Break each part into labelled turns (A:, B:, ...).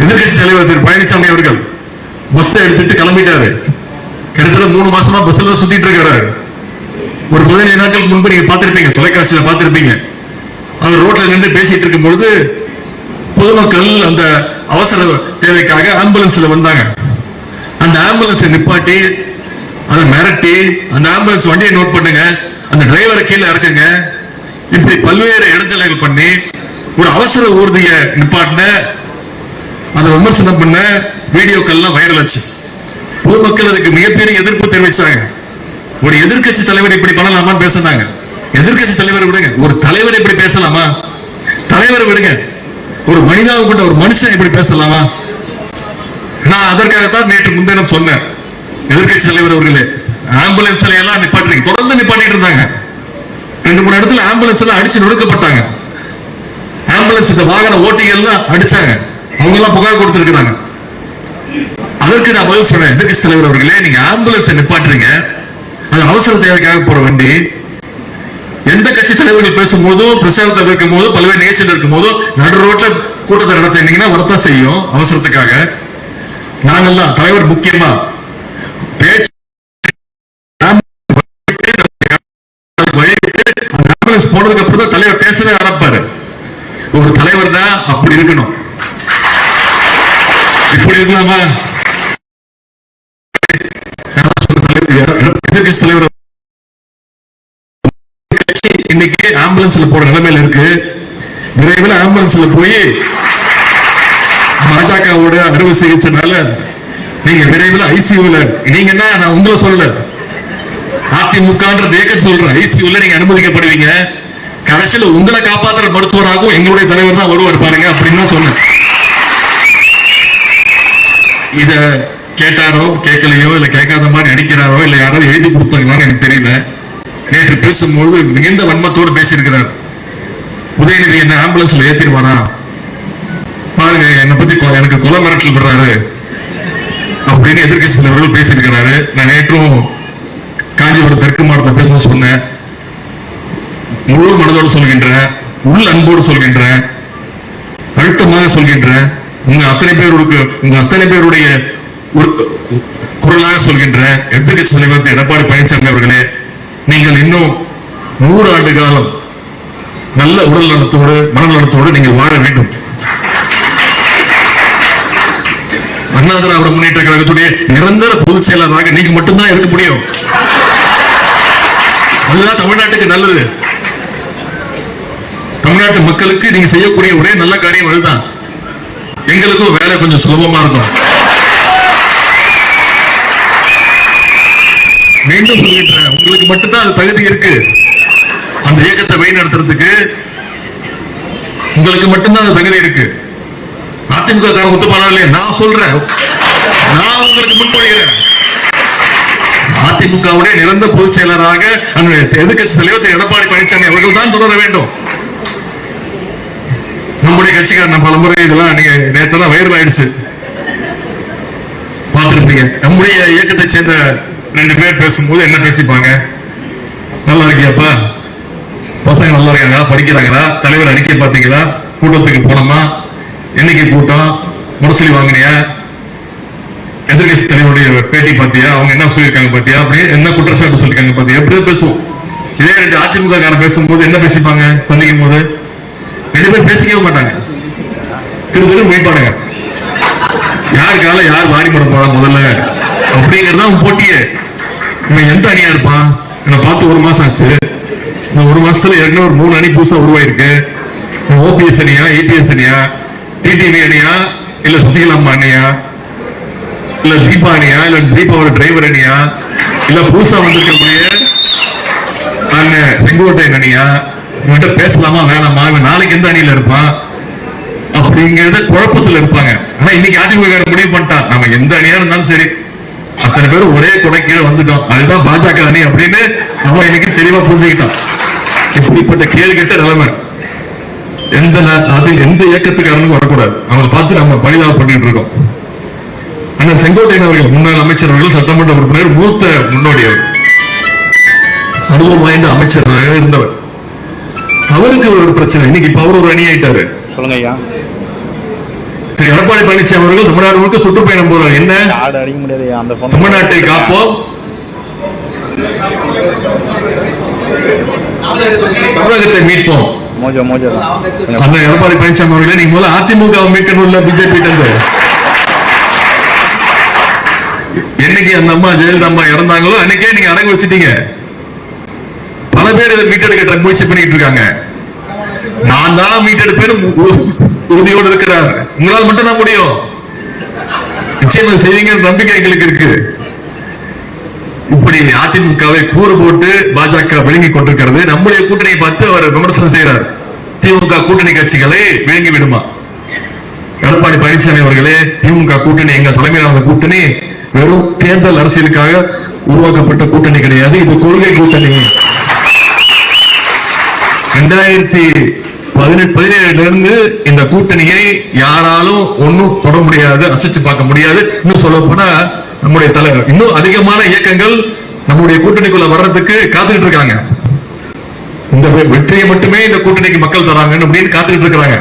A: எதிர்கட்சி தலைவர் திரு பழனிசாமி அவர்கள் பஸ் எடுத்துட்டு கிளம்பிட்டாரு. கிட்டத்தட்ட 3 மாசமா பஸ்ல சுத்திட்டு இருக்காரு. ஒரு 15 நாட்களுக்கு முன்பு நீங்க பார்த்திருப்பீங்க, தொலைக்காட்சியில பார்த்திருப்பீங்க. அவர் ரோட்ல நின்று பேசிட்டு இருக்கும் பொழுது பொதுமக்கள் அந்த அவசர தேவைக்காக ஆம்புலன்ஸ்ல வந்தாங்க. அந்த ஆம்புலன்ஸை நிப்பாட்டி அதை மிரட்டி அந்த ஆம்புலன்ஸ் வண்டியை நோட் பண்ணுங்க, அந்த டிரைவரை கீழே இறக்குங்க, இப்படி பல்வேறு இடைஞ்சல்கள் பண்ணி ஒரு அவசர ஊர்தியை நிப்பாட்டின அதை விமர்சனம் பண்ண வீடியோக்கள்லாம் வைரல் ஆச்சு. பொதுமக்கள் அதுக்கு மிகப்பெரிய எதிர்ப்பு தெரிவிச்சாங்க. ஒரு எதிர்கட்சி தலைவர் இப்படி பண்ணலாமான்னு பேசினாங்க. எதிர்கட்சி தலைவர் விடுங்க, ஒரு தலைவர் இப்படி பேசலாமா? தலைவர் விடுங்க, ஒரு மனிதாவை கொண்ட ஒரு மனுஷன் இப்படி பேசலாமா? நான் அதற்காகத்தான் நேற்று முன்தினம் சொன்னேன். எதிர்கட்சி தலைவர் அவர்களே, ஆம்புலன்ஸ்ல எல்லாம் நிப்பாட்டுறீங்க, தொடர்ந்து நிப்பாட்டிட்டு இருந்தாங்க. 2-3 இடத்துல ஆம்புலன்ஸ் எல்லாம் அடிச்சு நொறுக்கப்பட்டாங்க. ஆம்புலன்ஸ் இந்த வாகன ஓட்டிகள் எல்லாம் அடிச்சாங்க, அவங்க எல்லாம் புகார் கொடுத்திருக்கிறாங்க. அதற்கு நான் பதில் சொன்னேன், எதிர்கட்சி தலைவர் அவர்களே, நீங்க ஆம்புலன்ஸ் நிப்பாட்டுறீங்க, அது அவசர தேவைக்காக போற வண்டி. எந்த கட்சி தலைவர்கள் பேசும்போதும் பிரசாரத்தை இருக்கும் போது பல்வேறு நேஷன் இருக்கும் போதும் நடு ரோட்ல கூட்டத்தை நடத்தினீங்கன்னா வரத்தான் செய்யும் அவசரத்துக்காக. நாங்கெல்லாம் தலைவர் முக்கியமா பேச்சு போனதுக்கு அப்புறம் தான் தலைவர் பேசவே ஆரம்பிப்பாரு. ஒரு தலைவர் தான் அப்படி இருக்கணும். இப்படி இருக்கலாமா? எதிர்கட்சி தலைவர் இன்னைக்கு ஆம்புலன்ஸ்ல போற நிலைமையில இருக்கு. விரைவில் ஆம்புலன்ஸ்ல போய் பாஜகவோட அறுவை சிகிச்சைனால நீங்க விரைவில் ஐசியூல, நீங்க என்ன, நான் உங்களை சொல்ல, அதிமுக சொல்றேன், ஐசியூல நீங்க அனுமதிக்கப்படுவீங்க. கடைசியில் உங்களை காப்பாற்றுற மருத்துவராகவும் எங்களுடைய தலைவர் தான் வருவார் பாருங்க அப்படின்னு தான் சொன்னேன். இத கேட்டாரோ கேட்கலையோ, இல்ல கேட்காத மாதிரி நடிக்கிறாரோ, இல்ல யாராவது எழுதி கொடுத்தாங்களான்னு எனக்கு தெரியல. நேற்று பேசும்போது மிகுந்த வன்மத்தோடு பேசியிருக்கிறார். உதயநிதி என்ன ஆம்புலன்ஸ்ல ஏத்திருவானா பாருங்க, என்னை பத்தி எனக்கு கொலை மிரட்டல் பண்றாரு அப்படின்னு எதிர்கட்சி தலைவர்கள் பேசியிருக்கிறாரு. நான் நேற்றும் காஞ்சிபுரம் தெற்கு மாவட்டத்தில் பேச சொன்னேன். முழு மனதோடு சொல்கின்றேன், உள் அன்போடு சொல்கின்றேன், அழுத்தமாக சொல்கின்றேன். உங்க அத்தனை பேருடைய குரலாக சொல்கின்ற எதிர்கட்சி தலைவர் எடப்பாடி பழனிசாமி அவர்களே, நீங்கள் இன்னும் 100 ஆண்டு காலம் நல்ல உடல் நலத்தோடு மனநலத்தோடு நீங்கள் வாழ வேண்டும். அண்ணா திராவிட முன்னேற்ற கழகத்துடைய நிரந்தர பொதுச் செயலாளராக நீங்க மட்டும்தான் இருக்க முடியும். அதுதான் தமிழ்நாட்டுக்கு நல்லது. தமிழ்நாட்டு மக்களுக்கு நீங்க செய்யக்கூடிய ஒரே நல்ல காரியம் அதுதான். எங்களுக்கும் வேலை கொஞ்சம் சுலபமா இருக்கும். மீண்டும் சொல்கின்றேன், உங்களுக்கு மட்டும்தான் அது தகுதி இருக்கு. அந்த இயக்கத்தை வழிநடத்துறதுக்கு உங்களுக்கு மட்டும்தான் அது தகுதி இருக்கு. அதிமுக காரன் ஒத்துப்பானாலே நான் சொல்றேன், நான் உங்களுக்கு முன்மொழிகிறேன். அதிமுகவுடைய நிரந்தர பொதுச் செயலராக எதிர்கட்சி தலைவர் எடப்பாடி பழனிசாமி அவர்கள் தான் தொடர வேண்டும். நம்முடைய கட்சிக்காரன் பலமுறை இதெல்லாம் நீங்க நேத்தான் வைரல் ஆயிடுச்சு, பார்த்திருப்பீங்க. நம்முடைய இயக்கத்தை சேர்ந்த 2 பேர் பேசும்போது என்ன பேசிப்பாங்க, நல்லா இருக்கியாப்பா, பசங்க நல்லா இருக்காங்களா, படிக்கிறாங்களா, தலைவர் அறிக்கை பார்த்தீங்களா, கூட்டத்துக்கு போனோமா, என்னைக்கு கூட்டம், முரசொலி வாங்கினியா, எதிர்கட்சி தலைவருடைய பேட்டி பார்த்தியா, அவங்க என்ன சொல்லியிருக்காங்க பார்த்தியா, அப்படி என்ன குற்றச்சாட்டு சொல்லிருக்காங்க பார்த்தியா, எப்படியோ பேசுவோம். இதே 2 அதிமுக காரன் பேசும்போது என்ன பேசிப்பாங்க, சந்திக்கும் போது 2 பேர் பேசிக்கவே மாட்டாங்க, திரு மேய்ப்பாடுங்க. யாருக்கால யார் வாரி போட போறா முதல்ல அப்படிங்கறத போட்டியே. இவன் எந்த அணியா இருப்பான், என்னை பார்த்து 1 மாசம் ஆச்சு. இந்த 1 மாசத்துல ஏற்கனவே ஒரு 3 அணி புதுசா உருவாயிருக்கு. ஓபிஎஸ் அணியா, ஏபிஎஸ் அணியா, டிடிவி அணியா, இல்ல சசிகலா அம்மா அணியா, இல்ல தீபா அணியா, இல்ல தீபாவோட டிரைவர் அணியா, இல்ல புதுசா வந்திருக்கக்கூடிய செங்கோட்டையன் அணியா, இவன்கிட்ட பேசலாமா வேணாமா, இவன் நாளைக்கு எந்த அணியில இருப்பான் அப்படிங்கறத குழப்பத்துல இருப்பாங்க. ஆனா இன்னைக்கு அதிமுக முடிவு பண்ணிட்டா, நம்ம எந்த அணியா இருந்தாலும் சரி, அத்தனை பேரும் ஒரே கொடைக்கீழ வந்துட்டோம், அதுதான் பாஜக அணி அப்படின்னு அவன் இன்னைக்கு தெளிவா புரிஞ்சுக்கிட்டான். இப்படிப்பட்ட கேள்வி கேட்ட நிலைமை எந்த இயக்கத்துக்காரனுக்கும் வரக்கூடாது. அவங்களை பார்த்து நம்ம பரிதாபம் பண்ணிட்டு இருக்கோம். அண்ணன் செங்கோட்டையன் அவர்கள் முன்னாள் அமைச்சர் அவர்கள், சட்டமன்ற உறுப்பினர், மூத்த முன்னோடியவர், அனுபவம் வாய்ந்த அமைச்சராக இருந்தவர். அவருக்கு ஒரு பிரச்சனை, இன்னைக்கு இப்ப அவர் ஒரு அணி ஆயிட்டாரு.
B: சொல்லுங்க ஐயா.
A: திரு எடப்பாடி பழனிசாமி அவர்கள் தமிழ்நாடு முழுக்க சுற்றுப்பயணம் போறார். என்ன தமிழ்நாட்டை காப்போம், தமிழகத்தை மீட்போம். அந்த எடப்பாடி பழனிசாமி அவர்களே, நீங்க முதல்ல அதிமுக மீட்கணும்ல பிஜேபி தந்து. என்னைக்கு அந்த அம்மா ஜெயலலிதா அம்மா இறந்தாங்களோ அன்னைக்கே நீங்க அடங்க வச்சுட்டீங்க. பல பேர் இதை மீட்டெடுக்க முயற்சி பண்ணிட்டு இருக்காங்க. நான் தான் மீட்டெடுப்பேன் உறுதியோடு இருக்கிறார். உங்களால் மட்டும் தான் முடியும். நிச்சயமா செய்வீங்க நம்பிக்கை எங்களுக்கு இருக்கு. இப்படி அதிமுகவை கூறு போட்டு பாஜக விழுங்கி கொண்டிருக்கிறது. நம்முடைய கூட்டணியை பார்த்து அவர் விமர்சனம் செய்கிறார். திமுக கூட்டணி கட்சிகளை விழுங்கி விடுமா? எடப்பாடி பழனிசாமி அவர்களே, திமுக கூட்டணி எங்கள் தலைமையிலான கூட்டணி வெறும் தேர்தல் அரசியலுக்காக உருவாக்கப்பட்ட கூட்டணி கிடையாது. இது கொள்கை கூட்டணி. 2017 இருந்து இந்த கூட்டணியை யாராலும் ஒன்னும் தொட முடியாது, அசைச்சு பார்க்க முடியாது. இன்னும் சொல்ல போனா நம்முடைய தலைவர் இன்னும் அதிகமான இயக்கங்கள் நம்முடைய கூட்டணிக்குள்ள வர்றதுக்கு காத்துக்கிட்டு இருக்காங்க. இந்த வெற்றியை மட்டுமே இந்த கூட்டணிக்கு மக்கள் தராங்க அப்படின்னு காத்துக்கிட்டு இருக்கிறாங்க.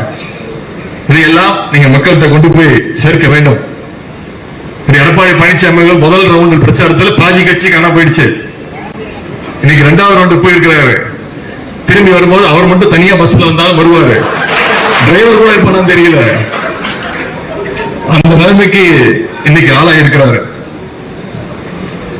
A: இதையெல்லாம் நீங்க மக்கள்கிட்ட கொண்டு போய் சேர்க்க வேண்டும். எடப்பாடி பழனிசாமி முதல் ரவுண்ட் பிரச்சாரத்தில் பாதி கட்சி காண போயிடுச்சு. இன்னைக்கு 2வது ரவுண்டு போயிருக்கிறாரு. திரும்பி வரும்போது அவர் மட்டும் தனியா பஸ்ல வந்தாலும் வருவாரு. டிரைவர் கூட இப்ப தெரியல. அந்த நிலைமைக்கு இன்னைக்கு ஆளாயிருக்கிறாரு.